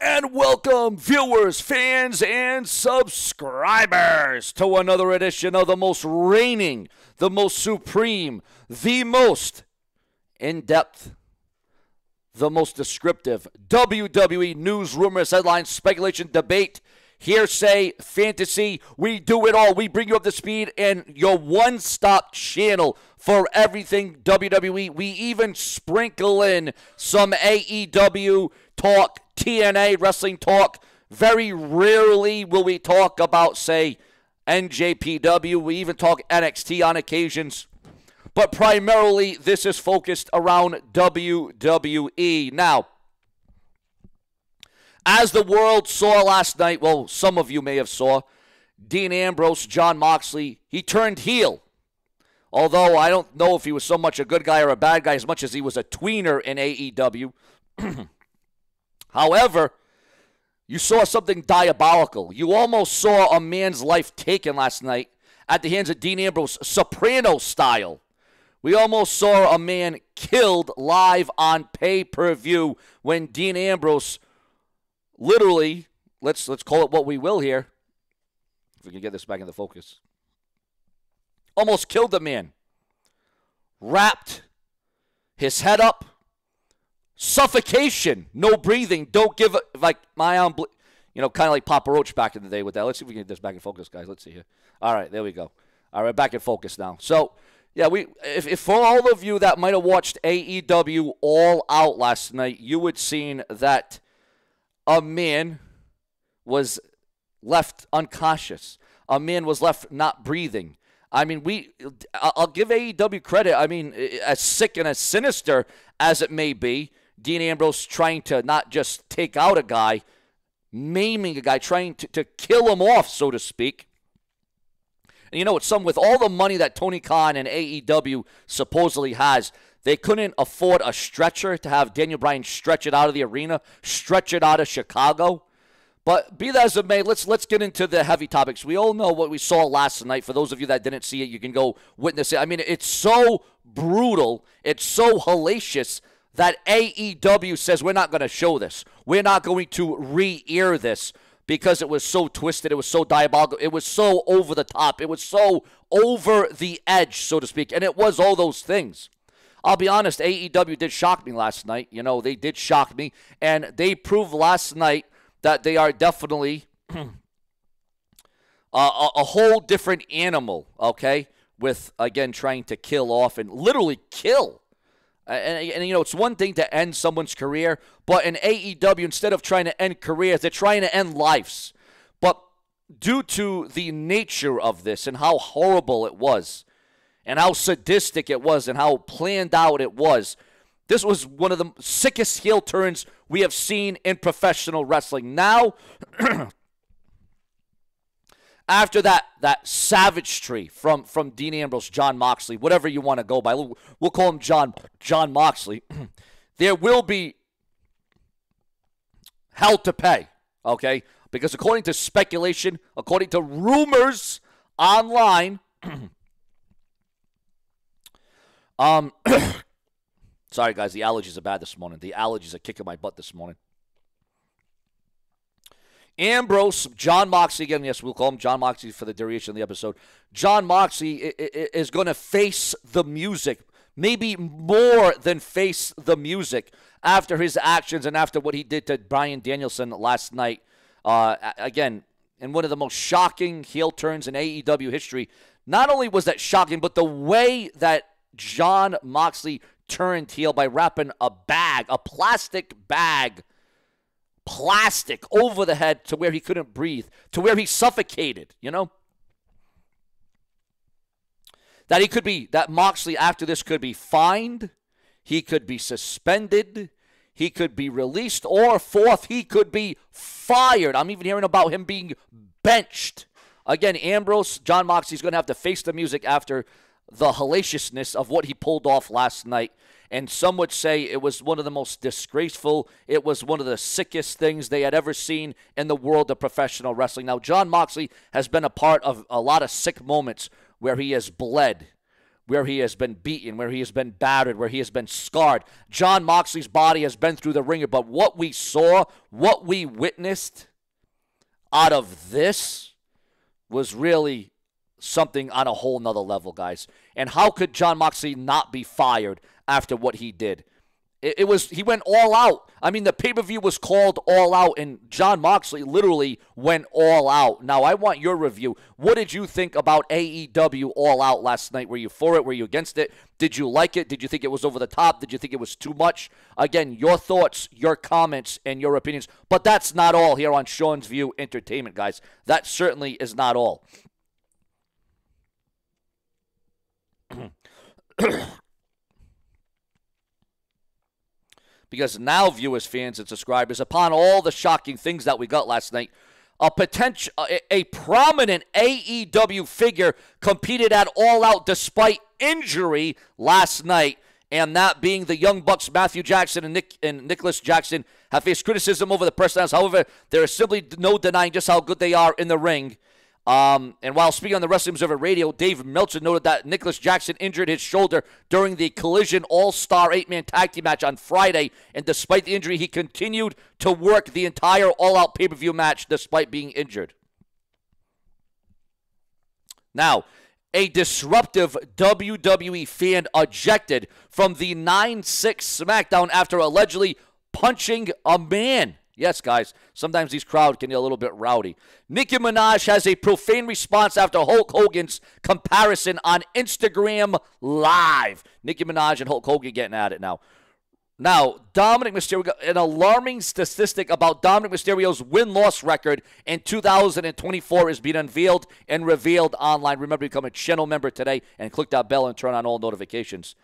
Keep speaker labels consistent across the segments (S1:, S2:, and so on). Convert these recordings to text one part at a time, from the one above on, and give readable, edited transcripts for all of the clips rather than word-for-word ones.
S1: And welcome, viewers, fans, and subscribers, to another edition of the most reigning, the most supreme, the most in-depth, the most descriptive WWE news, rumors, headlines, speculation, debate, hearsay, fantasy. We do it all. We bring you up to speed and your one-stop channel for everything WWE. We even sprinkle in some AEW talk, TNA wrestling talk. Very rarely will we talk about, say, NJPW. We even talk NXT on occasions. But primarily, this is focused around WWE. Now, as the world saw last night, well, some of you may have saw, Dean Ambrose, Jon Moxley, he turned heel. Although I don't know if he was so much a good guy or a bad guy as much as he was a tweener in AEW. However, you saw something diabolical. You almost saw a man's life taken last night at the hands of Dean Ambrose, Soprano style. We almost saw a man killed live on pay-per-view when Dean Ambrose literally, let's call it what we will here, if we can get this back into focus, almost killed the man. Wrapped his head up. Suffocation, no breathing, don't give it, like my own, kind of like Papa Roach back in the day with that. Let's see if we can get this back in focus, guys. Let's see here. All right, there we go. All right, back in focus now. So, yeah, if for all of you that might have watched AEW All Out last night, you would seen that a man was left unconscious. A man was left not breathing. I mean, I'll give AEW credit. I mean, as sick and as sinister as it may be, Dean Ambrose trying to not just take out a guy, maiming a guy, trying to kill him off, so to speak. And you know, it's with all the money that Tony Khan and AEW supposedly has, they couldn't afford a stretcher to have Daniel Bryan stretch it out of the arena, stretch it out of Chicago. But be that as it may, let's get into the heavy topics. We all know what we saw last night. For those of you that didn't see it, you can go witness it. I mean, it's so brutal, it's so hellacious that AEW says we're not going to show this. We're not going to re-air this because it was so twisted, it was so diabolical, it was so over the top, it was so over the edge, so to speak, and it was all those things. I'll be honest, AEW did shock me last night. You know, they did shock me, and they proved last night that they are definitely a whole different animal, okay, with, again, trying to kill off and literally kill. And it's one thing to end someone's career, but in AEW, instead of trying to end careers, they're trying to end lives. But due to the nature of this and how horrible it was and how sadistic it was and how planned out it was, this was one of the sickest heel turns we have seen in professional wrestling. Now, after that savagery from Dean Ambrose, Jon Moxley, whatever you want to go by, we'll call him Jon Moxley, there will be hell to pay, okay? Because according to speculation, according to rumors online, sorry, guys, the allergies are bad this morning. The allergies are kicking my butt this morning. Ambrose, Jon Moxley, again, yes, we'll call him Jon Moxley for the duration of the episode. Jon Moxley is going to face the music, maybe more than face the music, after his actions and after what he did to Bryan Danielson last night. Again, in one of the most shocking heel turns in AEW history. Not only was that shocking, but the way that Jon Moxley turned heel by wrapping a plastic bag, over the head to where he couldn't breathe, to where he suffocated, That Moxley after this could be fined, he could be suspended, he could be released, or fourth, he could be fired. I'm even hearing about him being benched. Again, Ambrose, Jon Moxley's going to have to face the music after the hellaciousness of what he pulled off last night. And some would say it was one of the most disgraceful, it was one of the sickest things they had ever seen in the world of professional wrestling. Now, Jon Moxley has been a part of a lot of sick moments where he has bled, where he has been beaten, where he has been battered, where he has been scarred. Jon Moxley's body has been through the ringer, but what we saw, what we witnessed out of this was really something on a whole nother level, guys. And how could Jon Moxley not be fired after what he did? He went all out. I mean, the pay-per-view was called All Out, and Jon Moxley literally went all out. Now, I want your review. What did you think about AEW All Out last night? Were you for it? Were you against it? Did you like it? Did you think it was over the top? Did you think it was too much? Again, your thoughts, your comments, and your opinions. But that's not all here on Sean's View Entertainment, guys. That certainly is not all. Because now, viewers, fans, and subscribers, upon all the shocking things that we got last night, a prominent AEW figure competed at All Out despite injury last night, and that being the Young Bucks, Matthew Jackson and Nicholas Jackson, have faced criticism over the personalities. However, there is simply no denying just how good they are in the ring. And while speaking on the Wrestling Observer Radio, Dave Meltzer noted that Nicholas Jackson injured his shoulder during the Collision All-Star 8-man tag team match on Friday, and despite the injury, he continued to work the entire All-Out pay-per-view match despite being injured. Now, a disruptive WWE fan ejected from the 9-6 SmackDown after allegedly punching a man. Yes, guys, sometimes these crowds can get a little bit rowdy. Nicki Minaj has a profane response after Hulk Hogan's comparison on Instagram Live. Nicki Minaj and Hulk Hogan getting at it now. Now, Dominic Mysterio, an alarming statistic about Dominic Mysterio's win-loss record in 2024 is being unveiled and revealed online. Remember to become a channel member today and click that bell and turn on all notifications.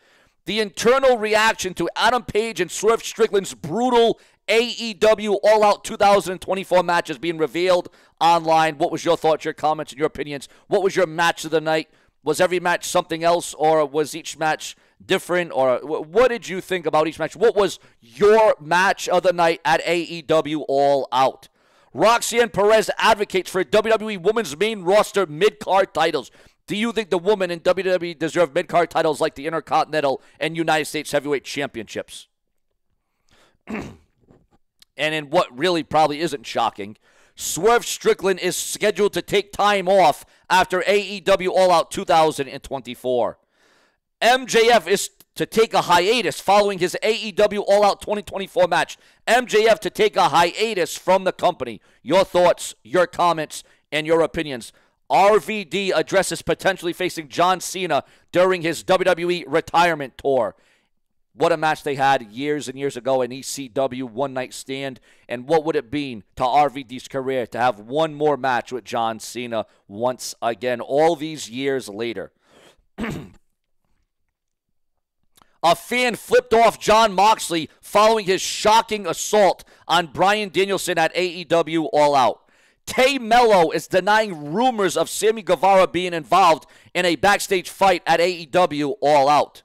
S1: The internal reaction to Adam Page and Swerve Strickland's brutal AEW All Out 2024 match is being revealed online. What was your thoughts, your comments, and your opinions? What was your match of the night? Was every match something else, or was each match different? Or what did you think about each match? What was your match of the night at AEW All Out? Roxanne Perez advocates for WWE Women's Main Roster mid-card titles. Do you think the women in WWE deserve mid-card titles like the Intercontinental and United States Heavyweight Championships? And in what really probably isn't shocking, Swerve Strickland is scheduled to take time off after AEW All Out 2024. MJF is to take a hiatus following his AEW All Out 2024 match. MJF to take a hiatus from the company. Your thoughts, your comments, and your opinions. RVD addresses potentially facing John Cena during his WWE retirement tour. What a match they had years and years ago in ECW, one night stand. And what would it mean to RVD's career to have one more match with John Cena once again, all these years later? A fan flipped off Jon Moxley following his shocking assault on Bryan Danielson at AEW All Out. Tay Mello is denying rumors of Sammy Guevara being involved in a backstage fight at AEW All Out.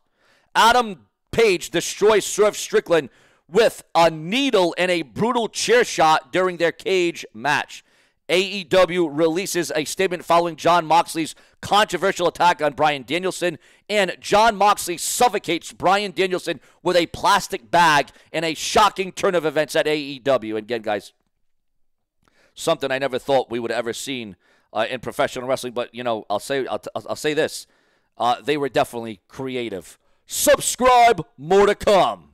S1: Adam Page destroys Swerve Strickland with a needle and a brutal chair shot during their cage match. AEW releases a statement following Jon Moxley's controversial attack on Bryan Danielson, and Jon Moxley suffocates Bryan Danielson with a plastic bag in a shocking turn of events at AEW. And again, guys, something I never thought we would have ever seen in professional wrestling, but you know, I'll say this: they were definitely creative. Subscribe, more to come.